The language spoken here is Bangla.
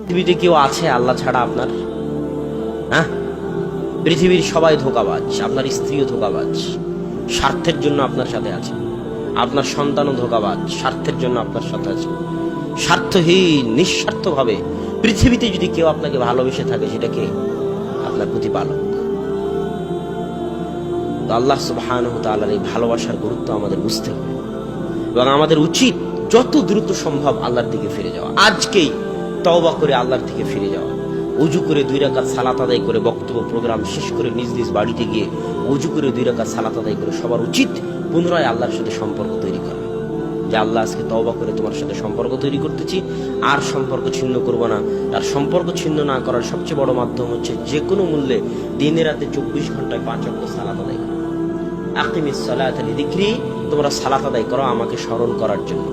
পৃথিবীতে কেউ আছে আল্লাহ ছাড়া আপনার? হ্যাঁ, পৃথিবীর সবাই ধোঁকাবাজ, আপনার স্ত্রীও ধোঁকাবাজ, স্বার্থের জন্য আপনার সাথে আছে। আপনার সন্তানও ধোঁকাবাজ, স্বার্থের জন্য আপনার সাথে আছে। স্বার্থহীন নিঃস্বার্থভাবে পৃথিবীতে যদি কেউ আপনাকে ভালোবেসে থাকে, সেটা কে? আপনার প্রতিপালক। তো আল্লাহ সুবহানাহু ওয়া তাআলার এই ভালোবাসার গুরুত্ব আমাদের বুঝতে হবে এবং আমাদের উচিত যত দ্রুত সম্ভব আল্লাহর দিকে ফিরে যাওয়া। আজকেই তওবা করে আল্লাহর দিকে ফিরে যাওয়া, উজু করে 2 রাকাত সালাত আদায় করে বক্তব্য প্রোগ্রাম শেষ করে নিজ নিজ বাড়িতে গিয়ে উজু করে 2 রাকাত সালাত আদায় করে সবার উচিত পুনরায় আল্লাহর সাথে সম্পর্ক তৈরি করা। যে আল্লাহ, আজকে তওবা করে তোমার সাথে সম্পর্ক তৈরি করতেছি, আর সম্পর্ক ছিন্ন করব না। আর সম্পর্ক ছিন্ন না করার সবচেয়ে বড় মাধ্যম হচ্ছে যে কোনো মূল্যে দিনে রাতে 24 ঘন্টায় 5 ওয়াক্ত সালাত আদায় করা। আকিমিস সালাতা লিযিকরি, তোমরা সালাত আদায় করো আমাকে স্মরণ করার জন্য।